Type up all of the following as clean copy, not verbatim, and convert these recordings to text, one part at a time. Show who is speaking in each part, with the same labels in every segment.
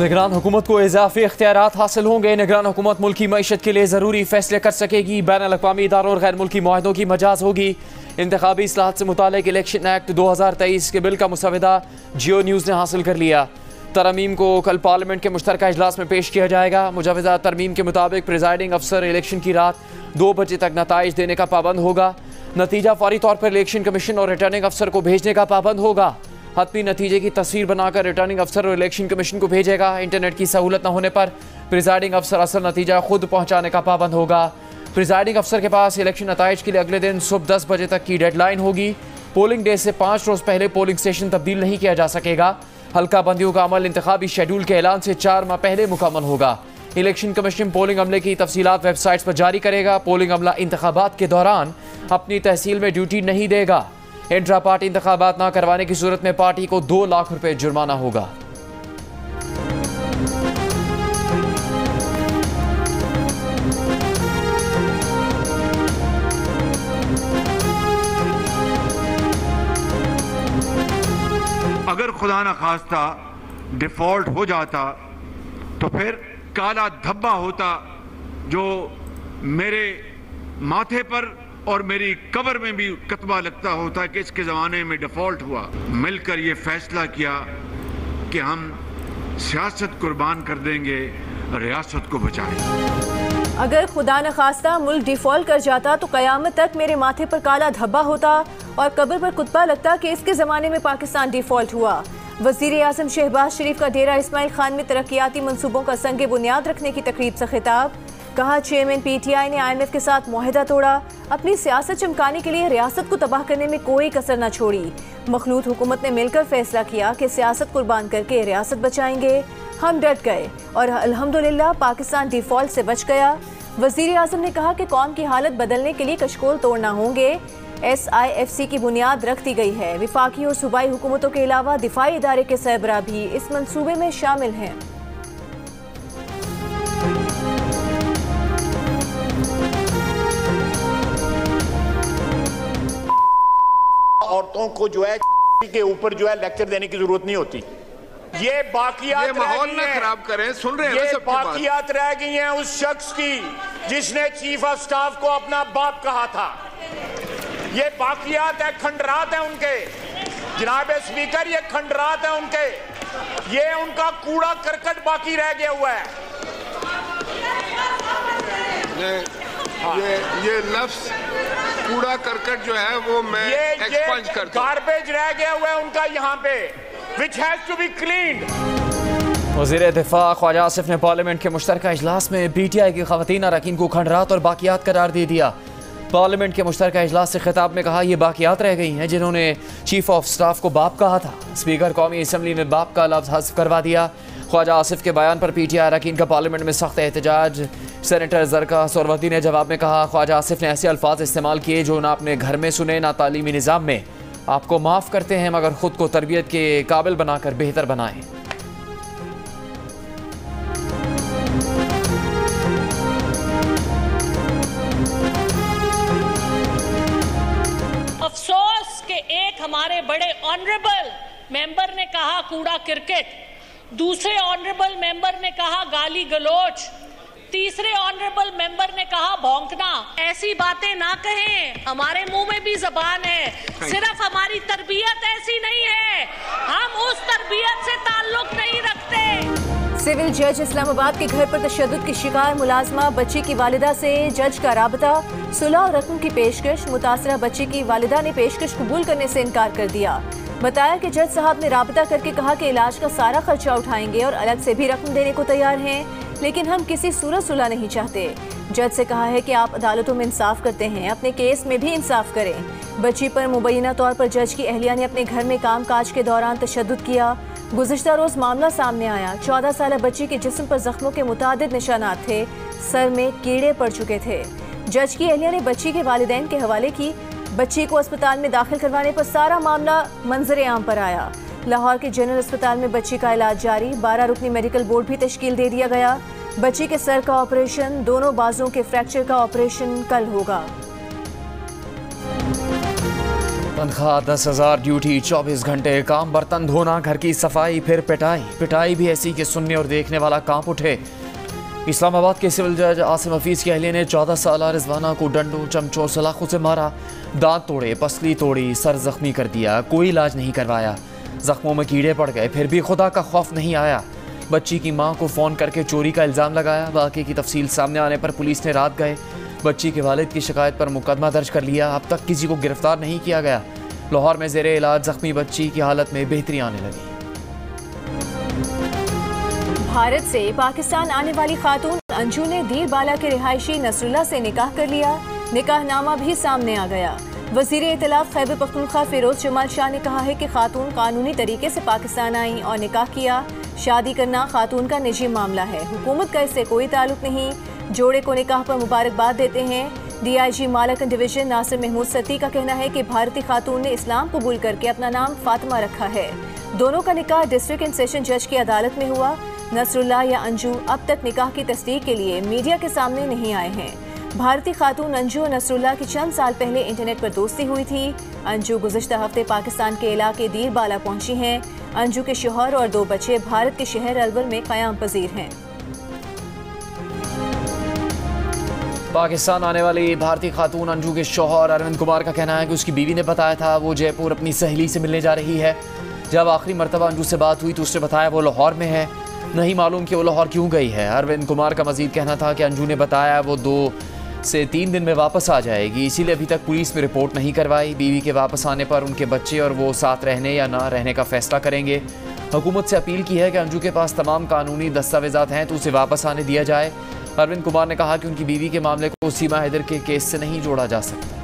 Speaker 1: निगरान हुकूमत को इजाफी इख्तियारात हासिल होंगे। निगरान हुकूमत मुल्की मईशत के लिए ज़रूरी फैसले कर सकेगी। बैन अल-अक़वामी इदारों और गैर मुल्की मुआहदों की मजाज होगी। इंतखाबी इस्लाहत से मुतालिक इलेक्शन एक्ट 2023 के बिल का मुसवदा जियो न्यूज़ ने हासिल कर लिया। तरमीम को कल पार्लियामेंट के मुश्तरका इजलास में पेश किया जाएगा। मुजवदा तरमीम के मुताबिक प्रिजाइडिंग अफसर इलेक्शन की रात 2 बजे तक नताइज देने का पाबंद होगा। नतीजा फौरी तौर पर इलेक्शन कमीशन और रिटर्निंग अफसर को भेजने का पाबंद होगा। हतमी नतीजे की तस्वीर बनाकर रिटर्निंग अफसर और इलेक्शन कमीशन को भेजेगा। इंटरनेट की सहूलत न होने पर प्रिजाइडिंग अफसर असल नतीजा खुद पहुंचाने का पाबंद होगा। प्रिजाइडिंग अफसर के पास इलेक्शन नताइज के लिए अगले दिन सुबह 10 बजे तक की डेडलाइन होगी। पोलिंग डे से 5 रोज़ पहले पोलिंग स्टेशन तब्दील नहीं किया जा सकेगा। हल्का बंदियों का अमल इंतखाबी शेड्यूल के ऐलान से 4 माह पहले मुकम्मल होगा। इलेक्शन कमीशन पोलिंग अमले की तफसीलात वेबसाइट्स पर जारी करेगा। पोलिंग अमला इंतखाबात के दौरान अपनी तहसील में ड्यूटी नहीं देगा। इंट्रा पार्टी इंतखाबात न करवाने की सूरत में पार्टी को 2 लाख रुपए जुर्माना होगा।
Speaker 2: अगर खुदा न खास्ता डिफॉल्ट हो जाता तो फिर काला धब्बा होता जो मेरे माथे पर और मेरी कब्र में भी कतबा लगता होता कि इसके ज़माने में डिफ़ॉल्ट हुआ। मिलकर ये फैसला किया कि हम सियासत कुर्बान कर देंगे, रियासत को बचाएंगे।
Speaker 3: अगर खुदा न खास्ता मुल्क डिफ़ॉल्ट कर जाता तो क़यामत तक मेरे माथे पर काला धब्बा होता और कब्र पर कुतबा लगता कि इसके ज़माने में पाकिस्तान डिफ़ॉल्ट हुआ। वज़ीर आज़म शहबाज शरीफ का डेरा इस्माइल खान में तरक्याती मनसूबों का संग बुनियाद रखने की तकरीब से खिताब। कहा, चेयरमैन PTI ने IMF के साथ मुआहदा तोड़ा। अपनी सियासत चमकाने के लिए रियासत को तबाह करने में कोई कसर न छोड़ी। मखलूत हुकूमत ने मिलकर फैसला किया कि सियासत कुर्बान करके रियासत बचाएंगे। हम डट गए और अल्हम्दुलिल्लाह पाकिस्तान डिफ़ॉल्ट से बच गया। वज़ीर आज़म ने कहा कि कौम की हालत बदलने के लिए कशकोल तोड़ना होंगे। SIFC की बुनियाद रख दी गई है। विफाकी और सूबाई हुकूमतों के अलावा दिफाई इदारे के सरबराह भी इस मंसूबे में शामिल हैं।
Speaker 4: औरतों को जो है के ऊपर जो है लेक्चर देने की जरूरत नहीं होती। ये बाकियात
Speaker 5: माहौल ना खराब करें, सुन रहे हैं ना सबकी बात।
Speaker 4: बाकियात रह गई हैं उस शख्स की जिसने चीफ ऑफ स्टाफ को अपना बाप कहा था। ये बाकियात है, खंडरात है उनके। जनाब स्पीकर, ये खंडरात है उनके। ये उनका कूड़ा करकट बाकी रह गया हुआ है।
Speaker 5: ये लफ्ज कूड़ा करकट जो है वो मैं एक्सपंज करता हूं।
Speaker 4: गार्बेज रह गया हुआ है उनका यहाँ पे, which has to be cleaned।
Speaker 1: वज़ीर दिफा ख्वाजा आसिफ ने पार्लियामेंट के मुश्तरका इजलास में PTI की ख़वातीन अरकान को खंडरात और बाकियात करार दे दिया। पार्लियामेंट के मुश्तरका इजलास से खिताब में कहा, ये बाकियात रह गई हैं जिन्होंने चीफ ऑफ स्टाफ को बाप कहा था। स्पीकर कौमी असम्बली ने बाप का लफ्ज़ हज़फ करवा दिया। ख्वाजा आसिफ के बयान पर PTI अरकान का पार्लियामेंट में सख्त एहतजाज। सेनेटर जरका सोरवती ने जवाब में कहा, ख्वाजा आसिफ ने ऐसे अल्फाज इस्तेमाल किए जो ना अपने घर में सुने ना तालीमी निज़ाम में। आपको माफ़ करते हैं मगर ख़ुद को तरबियत के काबिल बनाकर बेहतर बनाएं।
Speaker 6: अफसोस के एक हमारे बड़े ऑनरेबल मेंबर ने कहा कूड़ा क्रिकेट, दूसरे ऑनरेबल मेंबर ने कहा गाली गलोच, तीसरे ऑनरेबल मेंबर ने कहा भौंकना। ऐसी बातें ना कहें, हमारे मुंह में भी जबान है। सिर्फ हमारी तरबियत ऐसी नहीं है, हम उस तरबियत से ताल्लुक नहीं रखते।
Speaker 3: सिविल जज इस्लामाबाद के घर पर तशद्दुद की शिकार मुलाजमा बच्ची की वालिदा से जज का राबता। सुलह और रकम की पेशकश। मुतासरा बच्ची की वालिदा ने पेशकश कबूल करने से इनकार कर दिया। बताया कि जज साहब ने राबता करके कहा कि इलाज का सारा खर्चा उठाएंगे और अलग से भी रकम देने को तैयार हैं, लेकिन हम किसी सूरत सुलह नहीं चाहते। जज से कहा है कि आप अदालतों में इंसाफ करते हैं, अपने केस में भी इंसाफ करें। बच्ची पर मुबैना तौर पर जज की अहलिया ने अपने घर में काम काज के दौरान तशद्दुद किया। गुज़िश्ता रोज़ मामला सामने आया। 14 साल बच्ची के जिस्म पर जख्मों के मुतादिद निशानात थे। सर में कीड़े पड़ चुके थे। जज की अहलिया ने बच्ची के वालिदैन के हवाले की। बच्ची को अस्पताल में दाखिल करवाने पर सारा मामला मंजर आम पर आया। लाहौर के जनरल अस्पताल में बच्ची का इलाज जारी। 12 रुकनी मेडिकल बोर्ड भी तश्कील दे दिया गया। बच्ची के सर का ऑपरेशन, दोनों बाजुओं के फ्रैक्चर का ऑपरेशन कल होगा।
Speaker 1: तनख्वाह 10,000, ड्यूटी 24 घंटे, काम बर्तन धोना, घर की सफाई, फिर पिटाई। पिटाई भी ऐसी कि सुनने और देखने वाला कांप उठे। इस्लामाबाद के सिविल जज आसिम हफीज़ की अहलिया ने 14 साल रिजवाना को डंडों, चमचों, सलाखों से मारा, दांत तोड़े, पसली तोड़ी, सर जख्मी कर दिया। कोई इलाज नहीं करवाया, जख्मों में कीड़े पड़ गए, फिर भी खुदा का खौफ नहीं आया। बच्ची की मां को फ़ोन करके चोरी का इल्ज़ाम लगाया। वाक़े की तफसील सामने आने पर पुलिस ने रात गए बच्ची के वालिद की शिकायत पर मुकदमा दर्ज कर लिया। अब तक किसी को गिरफ्तार नहीं किया गया। लाहौर में ज़ेरे इलाज जख्मी बच्ची की हालत में बेहतरी आने लगी।
Speaker 3: भारत से पाकिस्तान आने वाली खातून अंजू ने दीरबाला के रिहायशी नसरुल्लाह से निकाह कर लिया। निकाहनामा भी सामने आ गया। वज़ीर इत्तलाफ खैबर पख्तूनख्वा फिरोज जमाल शाह ने कहा है कि खातून कानूनी तरीके से पाकिस्तान आई और निकाह किया। शादी करना खातून का निजी मामला है, हुकूमत का इससे कोई ताल्लुक नहीं। जोड़े को निकाह पर मुबारकबाद देते हैं। DIG मालकन डिवीजन नासिर महमूद सत्ती का कहना है कि भारतीय खातून ने इस्लाम कबूल करके अपना नाम फातिमा रखा है। दोनों का निकाह डिस्ट्रिक्ट एंड सेशन जज की अदालत में हुआ। नसरुल्लाह या अंजू अब तक निकाह की तस्दीक के लिए मीडिया के सामने नहीं आए हैं। भारतीय खातून अंजू और नसरुल्लाह की चंद साल पहले इंटरनेट पर दोस्ती हुई थी। अंजू गुज़िश्ता हफ्ते पाकिस्तान के इलाके दीरबाला पहुंची हैं। अंजू के शौहर और 2 बच्चे भारत के शहर अलवर में क़याम पजीर हैं।
Speaker 1: पाकिस्तान आने वाली भारतीय खातून अंजू के शौहर अरविंद कुमार का कहना है कि उसकी बीवी ने बताया था वो जयपुर अपनी सहेली से मिलने जा रही है। जब आखिरी मरतबा अंजू से बात हुई तो उसने बताया वो लाहौर में है। नहीं मालूम कि वो लाहौर क्यों गई है। अरविंद कुमार का मजीद कहना था कि अंजू ने बताया वो 2 से 3 दिन में वापस आ जाएगी, इसीलिए अभी तक पुलिस में रिपोर्ट नहीं करवाई। बीवी के वापस आने पर उनके बच्चे और वो साथ रहने या ना रहने का फैसला करेंगे। हुकूमत से अपील की है कि अंजू के पास तमाम कानूनी दस्तावेजात हैं तो उसे वापस आने दिया जाए। अरविंद कुमार ने कहा कि उनकी बीवी के मामले को सीमा हैदर के केस से नहीं जोड़ा जा सकता।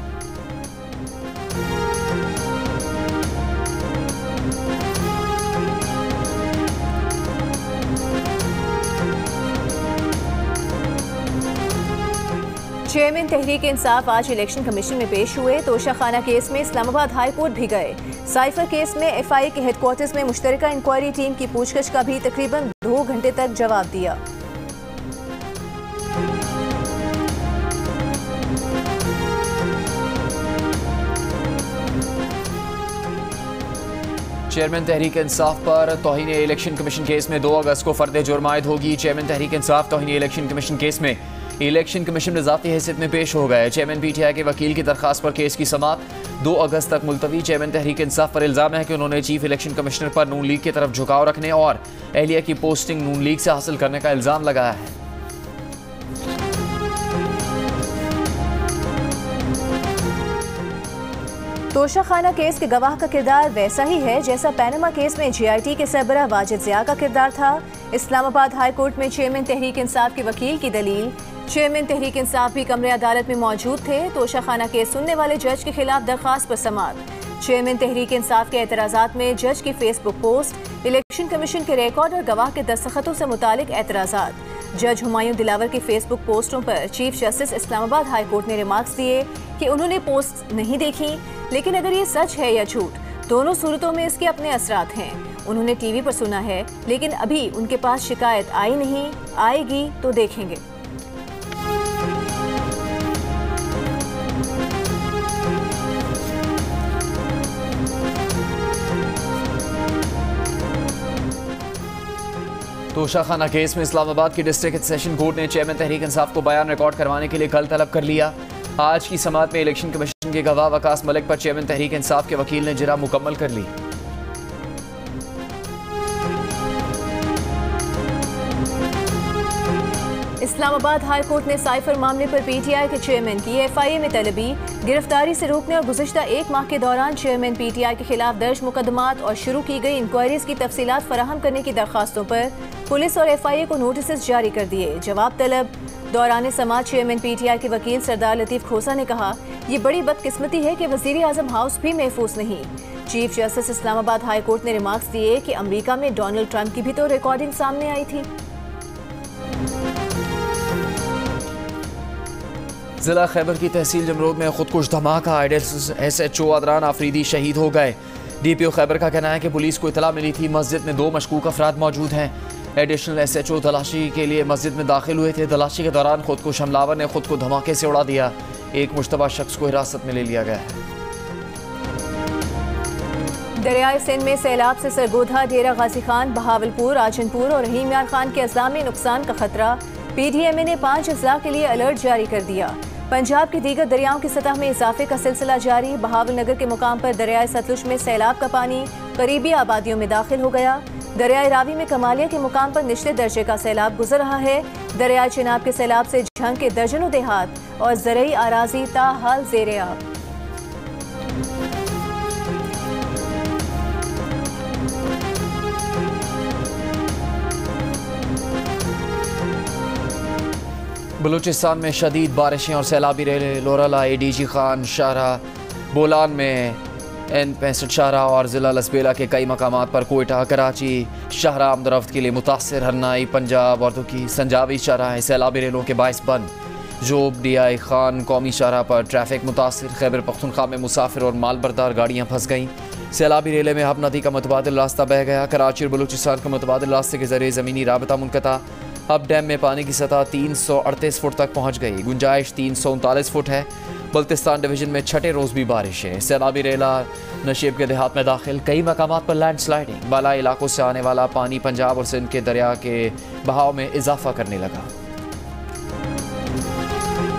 Speaker 3: चेयरमैन तहरीक इंसाफ आज इलेक्शन कमीशन में पेश हुए। तोशाखाना केस में इस्लामाबाद हाई कोर्ट भी गए। साइफर केस में FIA के हेडक्वार्टर्स में मुश्तरका इंक्वायरी टीम की पूछताछ का भी तकरीबन 2 घंटे तक जवाब दिया।
Speaker 1: चेयरमैन तहरीक इंसाफ पर तौहीन इलेक्शन कमीशन केस में 2 अगस्त को फर्द जुर्म आयद होगी। Chairman Tehreek Insaf तौहीन election commission case में इलेक्शन कमीशन में ज़ाती हैसियत में पेश हो गए। चेयरमैन PTI के वकील की दरखास्त पर केस की समाअत 2 अगस्त तक मुलतवी। चेयरमैन तहरीक इंसाफ पर इल्ज़ाम है कि उन्होंने चीफ इलेक्शन कमिश्नर पर नून लीग की तरफ झुकाव रखने और एहलिया की पोस्टिंग नून लीग से हासिल करने का इल्ज़ाम लगाया है।
Speaker 3: तोशाखाना केस के गवाह का किरदार वैसा ही है जैसा पैनामा केस में GIT के सरबराह वाजिद ज़िया का किरदार था। इस्लामाबाद हाई कोर्ट में चेयरमैन तहरीक इंसाफ के वकील की दलील। चेयरमैन तहरीक इंसाफ भी कमरे अदालत में मौजूद थे। तोशाखाना केस सुनने वाले जज के खिलाफ दरखास्त पर समाअत। चेयरमैन तहरीक इंसाफ के एतराज़ात में जज की फेसबुक पोस्ट, इलेक्शन कमीशन के रिकॉर्ड और गवाह के दस्तखतों से मुतालिक एतराज़ात। जज हुमायूं दिलावर की फेसबुक पोस्टों पर chief justice Islamabad high court ने रिमार्क्स दिए कि उन्होंने पोस्ट नहीं देखी, लेकिन अगर ये सच है या झूठ, दोनों सूरतों में इसके अपने असरात हैं। उन्होंने TV पर सुना है, लेकिन अभी उनके पास शिकायत आई नहीं, आएगी तो देखेंगे।
Speaker 1: तोशाखाना केस में इस्लामाबाद की डिस्ट्रिक्ट सेशन कोर्ट ने चेयरमैन तहरीक इंसाफ को बयान रिकॉर्ड करवाने के लिए कल तलब कर लिया। आज की समाअत में इलेक्शन कमीशन के गवाह वकास मलिक पर चेयरमैन तहरीक इंसाफ के वकील ने जिरा मुकम्मल कर ली।
Speaker 3: इस्लामाबाद हाई कोर्ट ने साइफर मामले पर PTI के चेयरमैन की FIA में तलबी, गिरफ्तारी से रोकने और गुज़िश्ता 1 माह के दौरान चेयरमैन PTI के खिलाफ दर्ज मुकदमात और शुरू की गई इंक्वायरीज की तफसीलात फराहम करने की दरखास्तों पर पुलिस और FIA को नोटिस जारी कर दिए। जवाब तलब दौरान समाअत चेयरमैन PTI के वकील सरदार लतीफ़ खोसा ने कहा, ये बड़ी बदकिस्मती है कि वज़ीर आज़म हाउस भी महफूज नहीं। Chief justice Islamabad high court ने रिमार्क्स दिए कि अमरीका में डोनाल्ड ट्रंप की भी तो रिकॉर्डिंग सामने आई थी।
Speaker 1: जिला खैबर की तहसील जमरूद में खुदकुश धमाका, SHO अदरान आफरीदी शहीद हो गए। DPO खैबर का कहना है कि पुलिस को इतला मिली थी मस्जिद में 2 मशकूक अफराद मौजूद हैं। एडिशनल SHO तलाशी के लिए मस्जिद में दाखिल हुए थे। तलाशी के दौरान खुदकुश हमलावर ने खुद को धमाके से उड़ा दिया। एक मुश्तबा शख्स को हिरासत में ले लिया गया है।
Speaker 3: दरियाए सिंध में सैलाब से सरगोधा, डेरा गाजी खान, बहावलपुर, राजनपुर और रहीम यार खान के अजला में नुकसान का खतरा। PDMA ने 5 अजला के लिए अलर्ट जारी कर दिया। पंजाब के दीगर दरियाओं की सतह में इजाफे का सिलसिला जारी। बहावल नगर के मुकाम पर दरियाए सतलुज में सैलाब का पानी करीबी आबादियों में दाखिल हो गया। दरियाए रावी में कमालिया के मुकाम पर निचले दर्जे का सैलाब गुजर रहा है। दरियाए चिनाब के सैलाब से झंग के दर्जनों देहात और ज़रई आराजी ताहाल ज़ेरे आब।
Speaker 1: बलूचिस्तान में शदीद बारिशें और सैलाबी रेले। लोरला, ADG खान शाहरा, बोलान में N65 शाहरा और ज़िला लसबेला के कई मकामात पर कोयटा, कराची शाहरा आमदरफ्त के लिए मुतासर। हरनाई, पंजाब और दुकी संजावी शाहरा सैलाबी रेलों के बाइस बंद। जोब, DI खान कौमी शाहरा पर ट्रैफिक मुतासर। खैबर पख्तूनख्वा में मुसाफिर और मालबरदार गाड़ियाँ फंस गईं। सैलाबी रेले में हब नदी का मुतबादिल रास्ता बह गया। कराची और बलूचिस्तान का मुतबादिल रास्ते के जरिए ज़मीनी राबता मुनक़ता। अब डैम में पानी की सतह 338 फुट तक पहुंच गई। गुंजाइश 339 फुट है। बल्तिस्तान डिवीजन में छठे रोज़ भी बारिश है। सैलाबी रेला नशीब के देहात में दाखिल। कई मकामात पर लैंड स्लाइडिंग। बालाई इलाकों से आने वाला पानी पंजाब और सिंध के दरिया के बहाव में इजाफा करने लगा।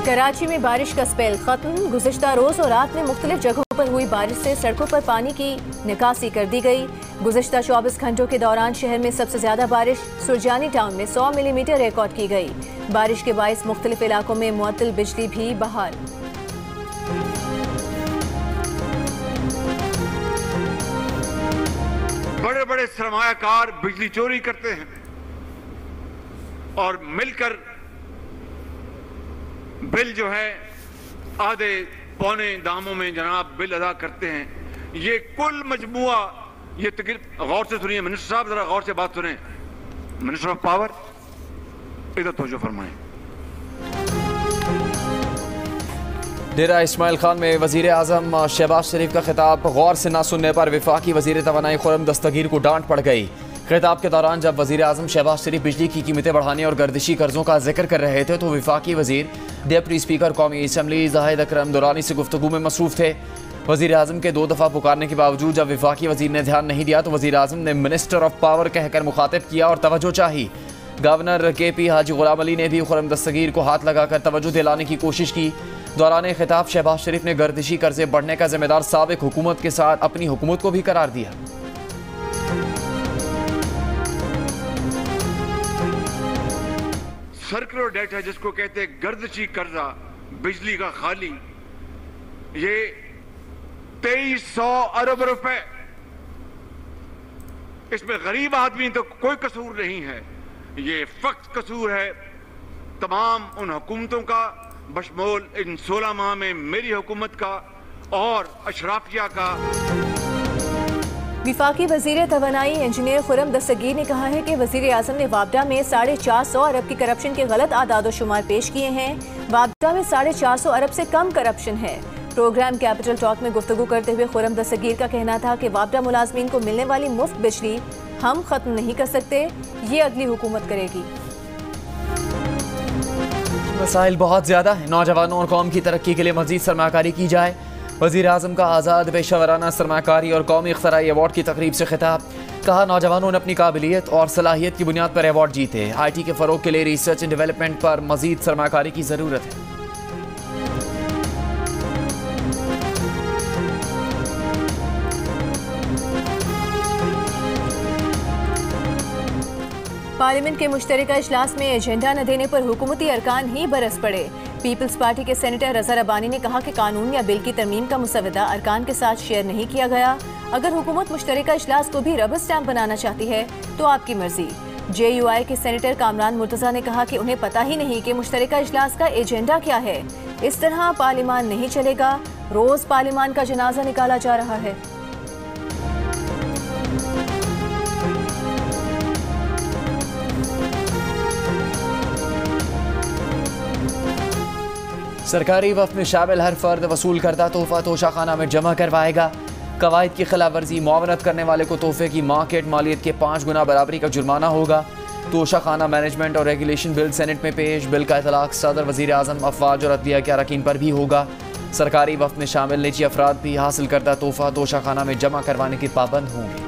Speaker 3: कराची में बारिश का स्पेल खत्म। गुज़िश्ता रोज़ और रात में मुख्तलिफ जगहों पर हुई बारिश से सड़कों पर पानी की निकासी कर दी गई। गुज़िश्ता 24 घंटों के दौरान शहर में सबसे ज़्यादा बारिश सुरजानी टाउन में 100 मिलीमीटर रिकॉर्ड की गई। बारिश के बाइस मुख्तलिफ इलाकों में मुअत्तल बिजली भी बहाल।
Speaker 2: बड़े बड़े सरमायाकार बिजली चोरी करते हैं और मिलकर बिल जो है आधे पौने दामों में जनाब बिल अदा करते हैं। ये कुल मजमुआ, ये गौर से सुनिए मिनिस्टर साहब, जरा गौर से बात सुने। मिनिस्टर ऑफ पावर, इधर तवज्जो फरमाएं।
Speaker 1: डेरा इस्माइल खान में वजीर आजम शहबाज शरीफ का खिताब गौर से ना सुनने पर वफाकी वजीर तवानाई खुर्रम दस्तगीर को डांट पड़ गई। खिताब के दौरान जब वजीर आजम शहबाज शरीफ बिजली की कीमतें बढ़ाने और गर्दिशी कर्जों का जिक्र कर रहे थे तो वफाकी वजीर डिप्टी स्पीकर कौमी असम्बली जाहिद अकरम दुरानी से गुफ्तगू में मसरूफ थे। वजीर आजम के 2 दफ़ा पुकारने के बावजूद जब वफाकी वजीर ने ध्यान नहीं दिया तो वजीर आजम ने मिनिस्टर ऑफ पावर कहकर मुखातिब किया और तवज्जो चाही। गवर्नर KP हाजी गुलाम अली ने भी खुर्रम दस्तगीर को हाथ लगाकर तवज्जो दिलाने की कोशिश की। दौरान खिताब शहबाज शरीफ ने गर्दिशी कर्जे बढ़ने का जिम्मेदार साबिक हुकूमत के साथ अपनी हुकूमत को भी करार दिया।
Speaker 2: सर्कुलर डेट है जिसको कहते हैं गर्दिशी कर्जा बिजली का खाली, ये 2300 अरब रुपए। इसमें गरीब आदमी तो कोई कसूर नहीं है, ये फक्त कसूर है तमाम उन हुकूमतों का, बशमूल इन 16 माह में मेरी हुकूमत का और अशराफिया का।
Speaker 3: विफाकी वजीर तवानाई इंजीनियर खुर्रम दस्तगीर ने कहा है कि वजीर आजम ने वापडा में 450 अरब की करप्शन के गलत आदाद शुमार पेश किए हैं। वापडा में 450 अरब से कम करप्शन है। प्रोग्राम कैपिटल टॉक में गुफ्तगू करते हुए खुर्रम दस्तगीर का कहना था कि वापडा मुलाजमीन को मिलने वाली मुफ्त बिजली हम खत्म नहीं कर सकते, ये अगली हुकूमत करेगी।
Speaker 1: मसाइल बहुत ज़्यादा है। नौजवानों और कौम की तरक्की के लिए मज़ीद सरमाकारी की जाए। वज़ीर आज़म का आज़ाद पेशावराना सरमाकारी और कौमी इख्तराई अवार्ड की तकरीब से खिताब। कहा नौजवानों ने अपनी काबिलियत और सलाहियत की बुनियाद पर अवार्ड जीते। IT के फ़रोग के लिए रिसर्च एंड डेवलपमेंट पर मज़ीद सरमाकारी की ज़रूरत है।
Speaker 3: पार्लियामेंट के मुश्तरका इजलास में एजेंडा न देने पर हुकूमती अरकान ही बरस पड़े। पीपल्स पार्टी के सेनेटर रज़ा रब्बानी ने कहा कि कानून या बिल की तरमीम का मुसवदा अरकान के साथ शेयर नहीं किया गया। अगर हुकूमत मुश्तरका इजलास को भी रबर स्टैम्प बनाना चाहती है तो आपकी मर्जी। JUI के सेनेटर कामरान मुर्तज़ा ने कहा कि उन्हें पता ही नहीं कि मुश्तरका इजलास का एजेंडा क्या है। इस तरह पार्लियामान नहीं चलेगा, रोज पार्लियामान का जनाजा निकाला जा रहा है।
Speaker 1: सरकारी वफ़ में शामिल हर फर्द वसूल करदा तोहफा तोशाखाना में जमा करवाएगा। कवायद की खिलाफ वर्जी मुआवनत करने वाले को तोहफे की मार्केट मालियत के 5 गुना बराबरी का जुर्माना होगा। तोशाखाना मैनेजमेंट और रेगुलेशन बिल सेनेट में पेश। बिल का इतलाक सदर, वज़ीर आज़म, अफवाज और अदलिया के अरकान पर भी होगा। सरकारी वफ्द में शामिल निजी अफराद भी हासिल करदा तोहफा तोशाखाना में जमा करवाने की पाबंद होंगे।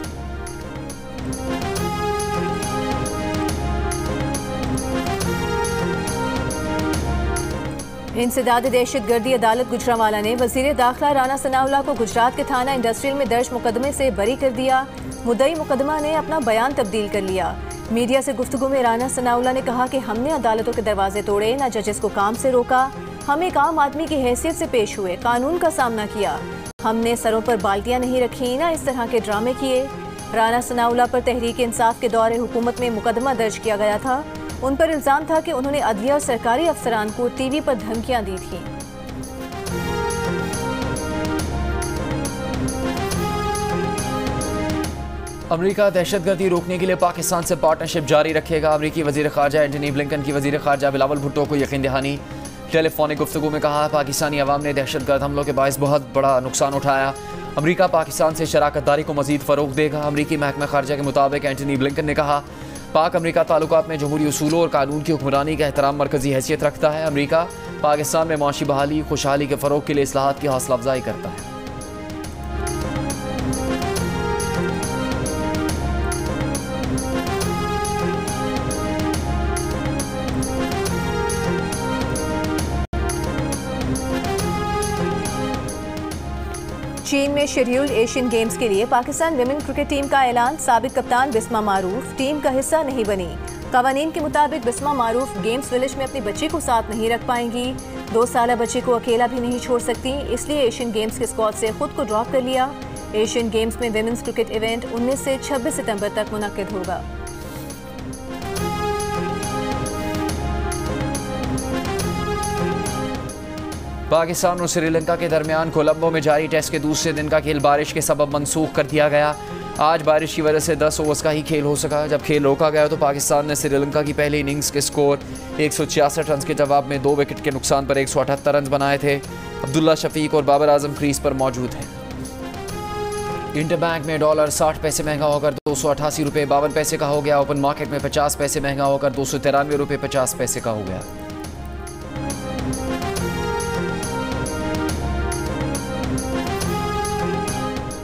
Speaker 3: इंसदाद दहशतगर्दी अदालत गुजरांवाला ने वजीर दाखिला राना सनाउल्लाह को गुजरात के थाना इंडस्ट्रियल में दर्ज मुकदमे से बरी कर दिया। मुद्दई मुकदमा ने अपना बयान तब्दील कर लिया। मीडिया से गुफ्तगू में राना सनाउल्लाह ने कहा कि हमने अदालतों के दरवाजे तोड़े, न जजेस को काम से रोका। हम एक आम आदमी की हैसियत से पेश हुए, कानून का सामना किया। हमने सरों पर बाल्टियां नहीं रखी, न इस तरह के ड्रामे किए। राना सनाउल्लाह पर तहरीक इंसाफ के दौरे हुकूमत में मुकदमा दर्ज किया गया था। उन पर इल्जाम था कि उन्होंने अदलिया और सरकारी अफसरान को टीवी पर धमकियां दी थी।
Speaker 1: अमेरिका दहशतगर्दी रोकने के लिए पाकिस्तान से पार्टनरशिप जारी रखेगा। अमेरिकी वजीर खारजा एंटनी ब्लिंकन की वजीर खारजा बिलावल भुट्टो को यकीन दहानी। टेलीफोनिक गुफ्तगू में कहा, पाकिस्तानी अवाम ने दहशतगर्द हमलों के बायस बहुत बड़ा नुकसान उठाया। अमेरिका पाकिस्तान से शराकत दारी को मजीद फ़रोग देगा। अमेरिकी महकमा खारजा के मुताबिक एंटनी ब्लिंकन ने कहा, पाक अमेरिका ताल्लुकात में जमहूरी उसूलों और कानून की हुक्मरानी का एहतराम मरकजी हैसियत रखता है। अमेरिका पाकिस्तान में माशी बहाली खुशहाली के फ़रोग के लिए इस्लाहात की हौसला अफजाई करता है।
Speaker 3: चीन में शेड्यूल्ड एशियन गेम्स के लिए पाकिस्तान विमेन क्रिकेट टीम का ऐलान। साबिक कप्तान बिस्मा मारूफ टीम का हिस्सा नहीं बनी। कवानीन के मुताबिक बिस्मा मारूफ गेम्स विलेज में अपनी बच्ची को साथ नहीं रख पाएंगी। 2 साल बच्ची को अकेला भी नहीं छोड़ सकती, इसलिए एशियन गेम्स के स्क्वाड से खुद को ड्रॉप कर लिया। एशियन गेम्स में विमेन्स क्रिकेट इवेंट 19 से 26 सितंबर तक मुनक्किद होगा।
Speaker 1: पाकिस्तान और श्रीलंका के दरमियान कोलंबो में जारी टेस्ट के दूसरे दिन का खेल बारिश के सबब मनसूख कर दिया गया। आज बारिश की वजह से 10 ओवर्स का ही खेल हो सका। जब खेल रोका गया तो पाकिस्तान ने श्रीलंका की पहली इनिंग्स के स्कोर 166 रन के जवाब में 2 विकेट के नुकसान पर 178 रन बनाए थे। अब्दुल्ला शफीक और बाबर आजम क्रीज पर मौजूद हैं। इंटरबैंक में डॉलर 60 पैसे महंगा होकर 288 रुपये 52 पैसे का हो गया। ओपन मार्केट में 50 पैसे महंगा होकर 293 रुपये 50 पैसे का हो गया।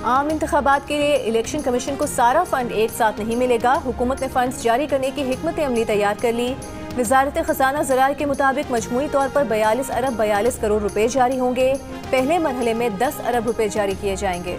Speaker 3: आम इंतखाबात के लिए इलेक्शन कमीशन को सारा फंड एक साथ नहीं मिलेगा। हुकूमत ने फंड्स जारी करने की हिकमत अमली तैयार कर ली। वजारत खजाना ज़राए के मुताबिक मजमूई तौर पर 42 अरब 42 करोड़ रुपए जारी होंगे। पहले मरहले में 10 अरब रुपए जारी किए जाएंगे।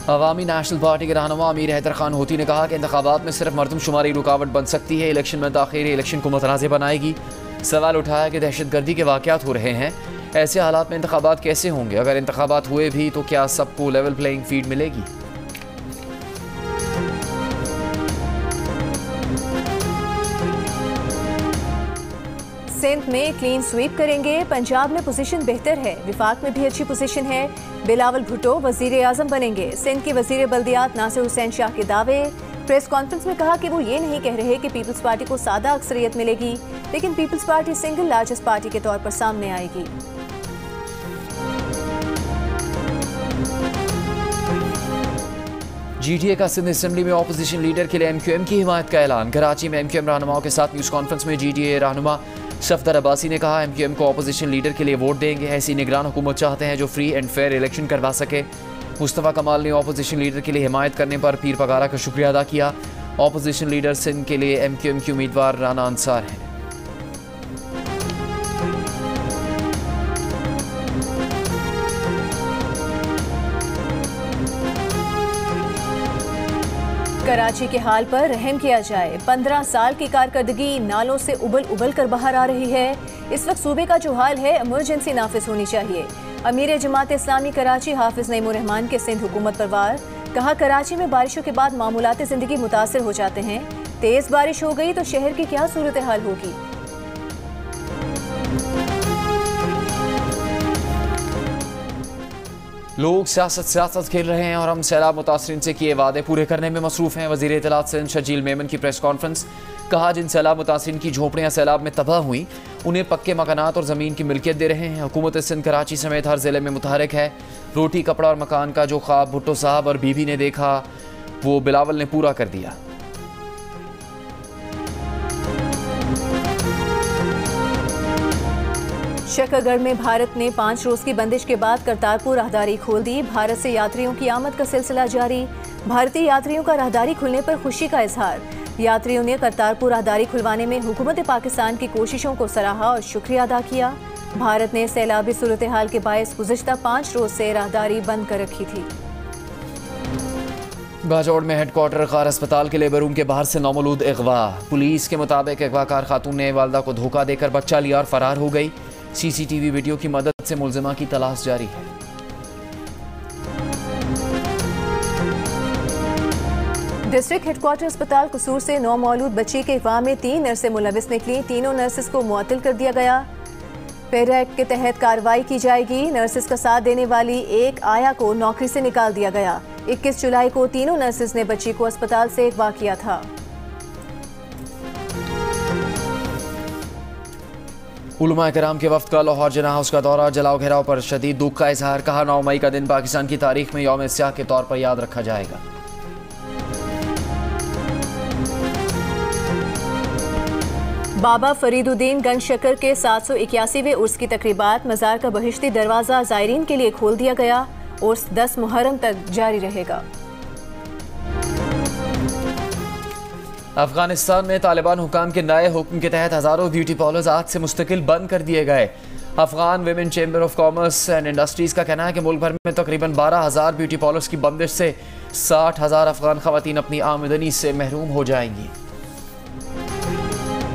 Speaker 1: अवामी नेशनल पार्टी के रहनुमा अमीर हैदर खान होती ने कहा कि इंतखाबात में सिर्फ मरदमशुमारी रुकावट बन सकती है। इलेक्शन में ताख़ीर इलेक्शन को मुतनाज़ बनाएगी। सवाल उठाया कि दहशतगर्दी के वाक़यात हो रहे हैं, ऐसे हालात में इंतखाबात कैसे होंगे? अगर इंतखाबात हुए भी तो क्या सबको लेवल प्लेइंग फील्ड मिलेगी?
Speaker 3: सिंध में क्लीन स्वीप करेंगे। पंजाब में पोजीशन बेहतर है, विफाक में भी अच्छी पोजीशन है। बिलावल भुट्टो वजीर आजम बनेंगे। सिंध के वजीर बल्दियात नासिर हुसैन शाह के दावे। प्रेस कॉन्फ्रेंस में कहा कि वो ये नहीं कह रहे कि पीपल्स पार्टी को सादा अक्सरियत मिलेगी, लेकिन Peoples Party single largest party के तौर पर सामने आएगी।
Speaker 1: जीटीए का सिंध असेंबली में ऑपोजिशन लीडर के लिए एमक्यूएम की हिमायत का ऐलान। कराची में एमक्यूएम रहनुमाओं के साथ न्यूज़ कॉन्फ्रेंस में जीटीए रहनुमा सफदर अब्बासी ने कहा, एमक्यूएम को ऑपोजिशन लीडर के लिए वोट देंगे। ऐसी निगरान हुकूमत चाहते हैं जो फ्री एंड फेयर इलेक्शन करवा सके। मुस्तफ़ा कमाल ने ऑपोजिशन लीडर के लिए हिमायत करने पर पीर पगारा का शुक्रिया अदा किया। ऑपोजिशन लीडर सिंध के लिए एमक्यूएम की उम्मीदवार राना अंसार हैं।
Speaker 3: कराची के हाल पर रहम किया जाए। 15 साल की कारकर्दगी नालों से उबल उबल कर बाहर आ रही है। इस वक्त सूबे का जो हाल है, इमरजेंसी नाफिज होनी चाहिए। अमीर जमात इस्लामी कराची हाफिज नईमुर रहमान के सिंध हुकूमत पर वार। कहा, कराची में बारिशों के बाद मामूलात जिंदगी मुतासर हो जाते हैं। तेज बारिश हो गई तो शहर की क्या सूरत हाल होगी?
Speaker 1: लोग सियासत खेल रहे हैं और हम सैलाब मुतासरीन से किए वादे पूरे करने में मसरूफ़ हैं। वज़ीर इत्तलात सिंध शजील मेमन की प्रेस कॉन्फ्रेंस। कहा, जिन सैलाब मुतासरीन की झोंपड़ियाँ सैलाब में तबाह हुई उन्हें पक्के मकानात और ज़मीन की मिल्कियत दे रहे हैं। हुकूमत सिंध कराची समेत हर ज़िले में मुतहरिक है। रोटी कपड़ा और मकान का जो ख्वाब भुट्टो साहब और बीबी ने देखा वो बिलावल ने पूरा कर दिया।
Speaker 3: शकरगढ़ में भारत ने 5 रोज की बंदिश के बाद करतारपुर राहदारी खोल दी। भारत से यात्रियों की आमद का सिलसिला जारी। भारतीय यात्रियों का राहदारी खुलने पर खुशी का इजहार। यात्रियों ने करतारपुर राहदारी खुलवाने में हुकूमत पाकिस्तान की कोशिशों को सराहा और शुक्रिया अदा किया। भारत ने सैलाबी सूरत हाल के बायस गुज़िश्ता 5 रोज से राहदारी बंद कर रखी थी।
Speaker 1: बाजौड़ में हेडक्वार्टर कार अस्पताल के लेबर रूम के बाहर से नौमौलूद अगवा। पुलिस के मुताबिक अगवाकार खातून ने वालदा को धोखा देकर बच्चा लिया और फरार हो गई। सीसीटीवी वीडियो की मदद से मुलजिमा की तलाश जारी है।
Speaker 3: डिस्ट्रिक्ट हेडक्वार्टर अस्पताल कसूर से नौमौलूद बच्ची के अगवा में 3 नर्सें मुलविस निकली। तीनों नर्सेस को मुअत्तल कर दिया गया। पेरा एक्ट के तहत कार्रवाई की जाएगी। नर्सेस का साथ देने वाली एक आया को नौकरी से निकाल दिया गया। 21 जुलाई को तीनों नर्सेस ने बच्ची को अस्पताल से अगवा किया था।
Speaker 1: उलमा कराम के वफ्द का लाहौर जना हाउस का दौरा। जलाओ घेराव पर शदीद दुख का इजहार। कहा 9 मई का दिन पाकिस्तान की तारीख में यौम स्याह के तौर पर याद रखा जाएगा।
Speaker 3: बाबा फरीदुद्दीन गंज शक्कर के 781वें उर्स की तकरीबात। मज़ार का बहिश्ती दरवाज़ा ज़ायरीन के लिए खोल दिया गया। उर्स 10 मुहर्रम तक जारी रहेगा।
Speaker 1: अफगानिस्तान में तालिबान हुकाम के नए हुक्म के तहत हज़ारों ब्यूटी पार्लर्स आज से मुस्तकिल बंद कर दिए गए। Afghan women chamber of commerce and industries का कहना है कि मुल्क भर में तकरीबन 12,000 ब्यूटी पार्लर्स की बंदिश से 60,000 अफगान खवातीन अपनी आमदनी से महरूम हो जाएंगी।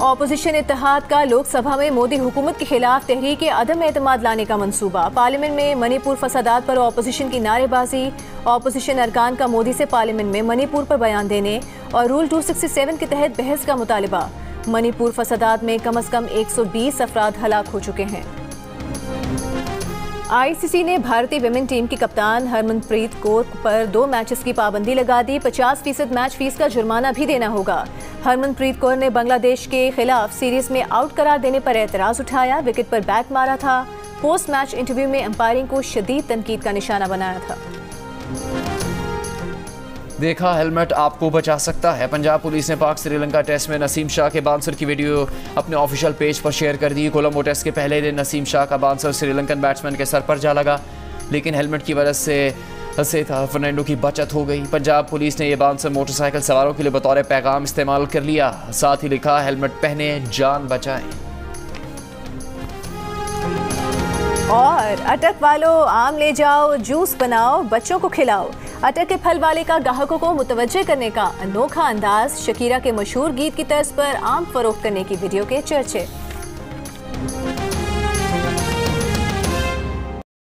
Speaker 3: ऑपोजिशन इत्तेहाद का लोकसभा में मोदी हुकूमत के खिलाफ तहरीक अदम एतमाद लाने का मंसूबा। पार्लियामेंट में मणिपुर फसादात पर ऑपोजिशन की नारेबाजी। ऑपोजिशन अरकान का मोदी से पार्लियामेंट में मणिपुर पर बयान देने और रूल 267 के तहत बहस का मुतालिबा। मणिपुर फसादात में कम अज कम 120 अफराद हलाक हो चुके हैं। आईसीसी ने भारतीय विमेन टीम की कप्तान हरमनप्रीत कौर पर 2 मैचेस की पाबंदी लगा दी। 50% मैच फीस का जुर्माना भी देना होगा। हरमनप्रीत कौर ने बांग्लादेश के खिलाफ सीरीज में आउट करार देने पर एतराज उठाया। विकेट पर बैट मारा था। पोस्ट मैच इंटरव्यू में अंपायरिंग को शदीद तनकीद का निशाना बनाया था।
Speaker 1: देखा हेलमेट आपको बचा सकता है। पंजाब पुलिस ने पाक श्रीलंका टेस्ट में नसीम शाह के बाउंसर की वीडियो अपने ऑफिशियल पेज पर शेयर कर दी। कोलंबो टेस्ट के पहले दिन नसीम शाह का बाउंसर श्रीलंकन बैट्समैन के सर पर जा लगा, लेकिन हेलमेट की वजह से फर्नांडो की बचत हो गई। पंजाब पुलिस ने यह बाउंसर मोटरसाइकिल सवारों के लिए बतौर पैगाम इस्तेमाल कर लिया। साथ ही लिखा, हेलमेट पहने जान बचाएं।
Speaker 3: और अटक वालों, आम ले जाओ, जूस बनाओ, बच्चों को खिलाओ। अटक के फल वाले का ग्राहकों को मुतवज्जे करने का अनोखा अंदाज। शकीरा के मशहूर गीत की तर्ज पर आम फरोख्त करने की वीडियो के चर्चे।